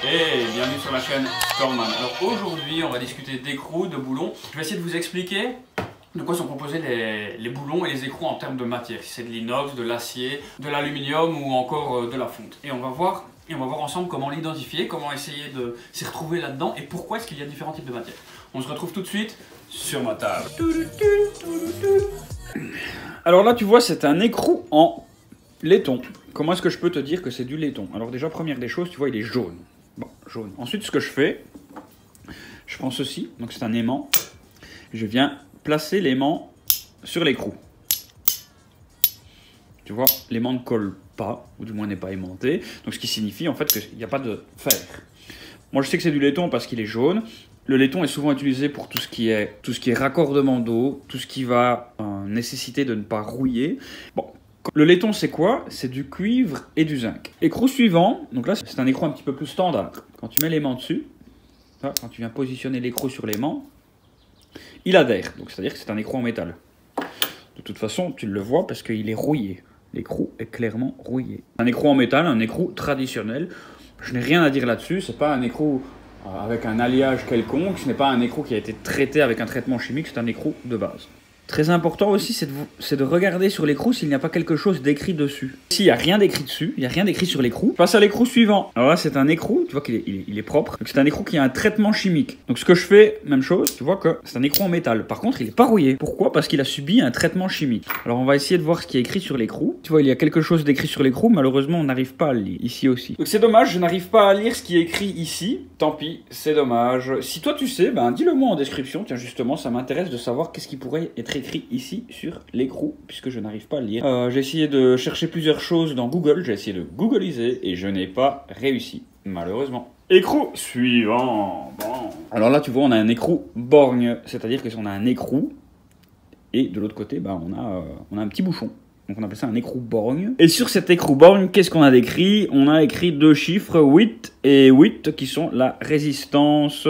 Et bienvenue sur la chaîne Stormman. Alors aujourd'hui on va discuter d'écrous, de boulons. Je vais essayer de vous expliquer de quoi sont composés les boulons et les écrous en termes de matière. Si c'est de l'inox, de l'acier, de l'aluminium ou encore de la fonte. Et on va voir ensemble comment l'identifier, comment essayer de s'y retrouver là-dedans et pourquoi est-ce qu'il y a différents types de matières. On se retrouve tout de suite sur ma table. Alors là tu vois c'est un écrou en laiton. Comment est-ce que je peux te dire que c'est du laiton? Alors déjà première des choses, tu vois il est jaune. Bon, jaune. Ensuite ce que je fais, je prends ceci, donc c'est un aimant. Je viens placer l'aimant sur l'écrou. Tu vois, l'aimant ne colle pas, ou du moins n'est pas aimanté. Donc ce qui signifie en fait qu'il n'y a pas de fer. Moi je sais que c'est du laiton parce qu'il est jaune. Le laiton est souvent utilisé pour tout ce qui est raccordement d'eau, tout ce qui va nécessiter de ne pas rouiller. Bon, le laiton c'est quoi? C'est du cuivre et du zinc. Écrou suivant, donc là c'est un écrou un petit peu plus standard. Quand tu mets l'aimant dessus, là, quand tu viens positionner l'écrou sur l'aimant, il adhère, donc c'est-à-dire que c'est un écrou en métal. De toute façon, tu le vois parce qu'il est rouillé. L'écrou est clairement rouillé. Un écrou en métal, un écrou traditionnel. Je n'ai rien à dire là-dessus, c'est pas un écrou avec un alliage quelconque, ce n'est pas un écrou qui a été traité avec un traitement chimique, c'est un écrou de base. Très important aussi, c'est de regarder sur l'écrou s'il n'y a pas quelque chose d'écrit dessus. S'il n'y a rien d'écrit dessus, il n'y a rien d'écrit sur l'écrou, passe à l'écrou suivant. Alors là, c'est un écrou, tu vois qu'il est propre. Donc c'est un écrou qui a un traitement chimique. Donc ce que je fais, même chose, tu vois que c'est un écrou en métal. Par contre, il n'est pas rouillé. Pourquoi? Parce qu'il a subi un traitement chimique. Alors on va essayer de voir ce qui est écrit sur l'écrou. Tu vois, il y a quelque chose d'écrit sur l'écrou, malheureusement, on n'arrive pas à le lire. Ici aussi. Donc c'est dommage, je n'arrive pas à lire ce qui est écrit ici. Tant pis, c'est dommage. Si toi tu sais, ben dis-le moi en description. Tiens, justement, ça m'intéresse de savoir qu'est-ce qui pourrait être écrit ici sur l'écrou, puisque je n'arrive pas à le lire. J'ai essayé de chercher plusieurs choses dans Google, j'ai essayé de googliser et je n'ai pas réussi, malheureusement. Écrou suivant. Bon. Alors là, tu vois, on a un écrou borgne, c'est-à-dire que si on a un écrou, et de l'autre côté, bah, on a un petit bouchon. Donc on appelle ça un écrou borgne. Et sur cet écrou borgne, qu'est-ce qu'on a décrit? On a écrit deux chiffres, 8 et 8, qui sont la résistance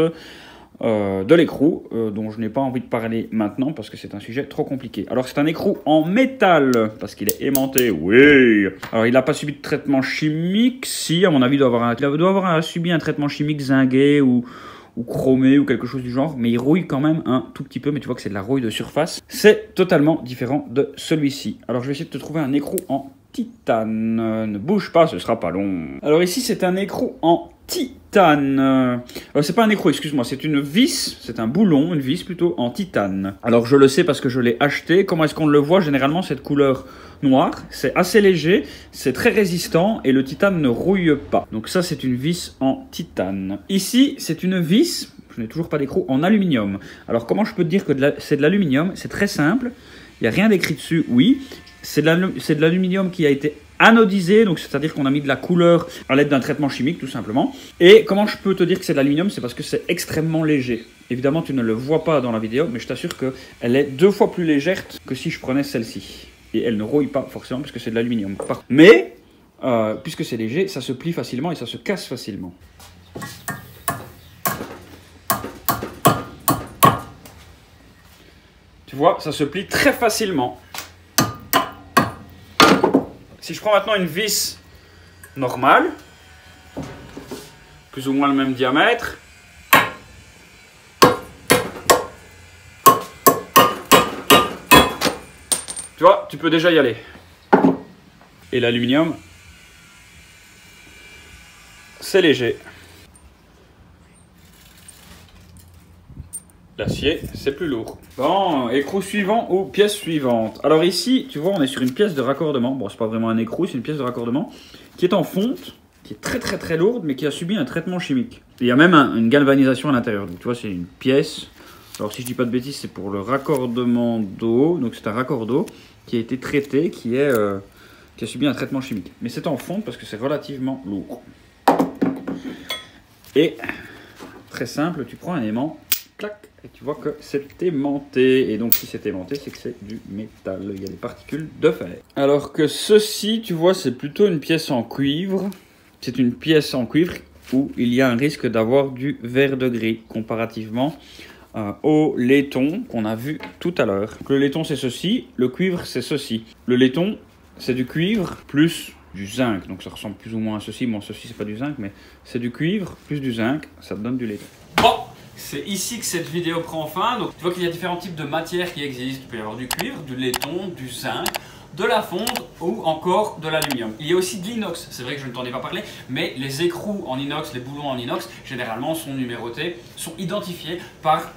de l'écrou, dont je n'ai pas envie de parler maintenant parce que c'est un sujet trop compliqué. Alors c'est un écrou en métal, parce qu'il est aimanté, oui. Alors il n'a pas subi de traitement chimique, si, à mon avis, il doit avoir subi un traitement chimique zingué ou chromé ou quelque chose du genre, mais il rouille quand même un tout petit peu, mais tu vois que c'est de la rouille de surface. C'est totalement différent de celui-ci. Alors je vais essayer de te trouver un écrou en titane. Ne bouge pas, ce sera pas long. Alors ici c'est un écrou en titane. C'est pas un écrou, excuse-moi, c'est une vis, c'est un boulon, une vis plutôt en titane. Alors je le sais parce que je l'ai acheté. Comment est-ce qu'on le voit? Généralement cette couleur noire, c'est assez léger, c'est très résistant et le titane ne rouille pas. Donc ça c'est une vis en titane. Ici c'est une vis, je n'ai toujours pas d'écrou, en aluminium. Alors comment je peux te dire que c'est de l'aluminium? C'est très simple, il n'y a rien d'écrit dessus, oui. C'est de l'aluminium qui a été anodisé, donc c'est-à-dire qu'on a mis de la couleur à l'aide d'un traitement chimique tout simplement. Et comment je peux te dire que c'est de l'aluminium? C'est parce que c'est extrêmement léger. Évidemment tu ne le vois pas dans la vidéo, mais je t'assure qu'elle est 2 fois plus légère que si je prenais celle-ci. Et elle ne rouille pas forcément parce que c'est de l'aluminium. Mais, puisque c'est léger, ça se plie facilement et ça se casse facilement. Tu vois, ça se plie très facilement. Si je prends maintenant une vis normale, plus ou moins le même diamètre, tu vois, tu peux déjà y aller. Et l'aluminium, c'est léger. L'acier, c'est plus lourd. Bon, écrou suivant ou pièce suivante. Alors ici, tu vois, on est sur une pièce de raccordement. Bon, c'est pas vraiment un écrou, c'est une pièce de raccordement qui est en fonte, qui est très lourde, mais qui a subi un traitement chimique. Et il y a même une galvanisation à l'intérieur. Donc tu vois, c'est une pièce. Alors si je dis pas de bêtises, c'est pour le raccordement d'eau. Donc c'est un raccord d'eau qui a été traité, qui a subi un traitement chimique. Mais c'est en fonte parce que c'est relativement lourd. Et très simple, tu prends un aimant, clac, et tu vois que c'est aimanté. Et donc si c'est aimanté, c'est que c'est du métal. Il y a des particules de fer. Alors que ceci, tu vois, c'est plutôt une pièce en cuivre. C'est une pièce en cuivre où il y a un risque d'avoir du vert de gris comparativement au laiton qu'on a vu tout à l'heure. Le laiton c'est ceci, le cuivre c'est ceci. Le laiton c'est du cuivre plus du zinc, donc ça ressemble plus ou moins à ceci. Bon, ceci c'est pas du zinc, mais c'est du cuivre plus du zinc, ça te donne du laiton. Bon, c'est ici que cette vidéo prend fin. Donc tu vois qu'il y a différents types de matières qui existent. Il peut y avoir du cuivre, du laiton, du zinc, de la fonte ou encore de l'aluminium. Il y a aussi de l'inox, c'est vrai que je ne t'en ai pas parlé, mais les écrous en inox, les boulons en inox, généralement sont numérotés, sont identifiés par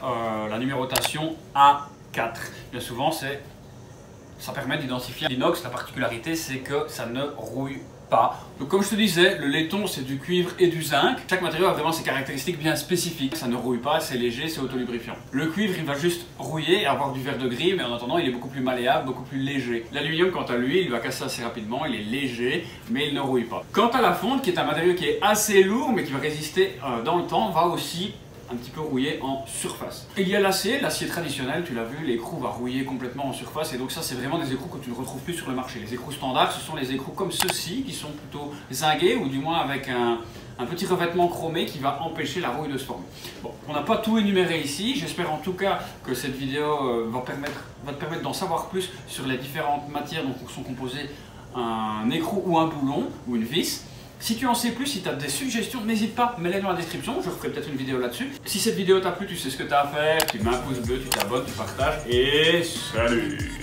la numérotation A4. Bien souvent, ça permet d'identifier l'inox. La particularité, c'est que ça ne rouille pas. Donc comme je te disais, le laiton c'est du cuivre et du zinc. Chaque matériau a vraiment ses caractéristiques bien spécifiques. Ça ne rouille pas, c'est léger, c'est autolubrifiant. Le cuivre il va juste rouiller et avoir du verre de gris, mais en attendant il est beaucoup plus malléable, beaucoup plus léger. L'aluminium quant à lui, il va casser assez rapidement, il est léger, mais il ne rouille pas. Quant à la fonte, qui est un matériau qui est assez lourd, mais qui va résister dans le temps, va aussi un petit peu rouillé en surface. Il y a l'acier traditionnel, tu l'as vu, l'écrou va rouiller complètement en surface et donc ça c'est vraiment des écrous que tu ne retrouves plus sur le marché. Les écrous standards, ce sont les écrous comme ceux-ci qui sont plutôt zingués ou du moins avec un petit revêtement chromé qui va empêcher la rouille de se former. Bon, on n'a pas tout énuméré ici, j'espère en tout cas que cette vidéo va te permettre d'en savoir plus sur les différentes matières dont sont composés un écrou ou un boulon ou une vis. Si tu en sais plus, si tu as des suggestions, n'hésite pas, mets-les dans la description, je ferai peut-être une vidéo là-dessus. Si cette vidéo t'a plu, tu sais ce que tu as à faire, tu mets un pouce bleu, tu t'abonnes, tu partages, et salut!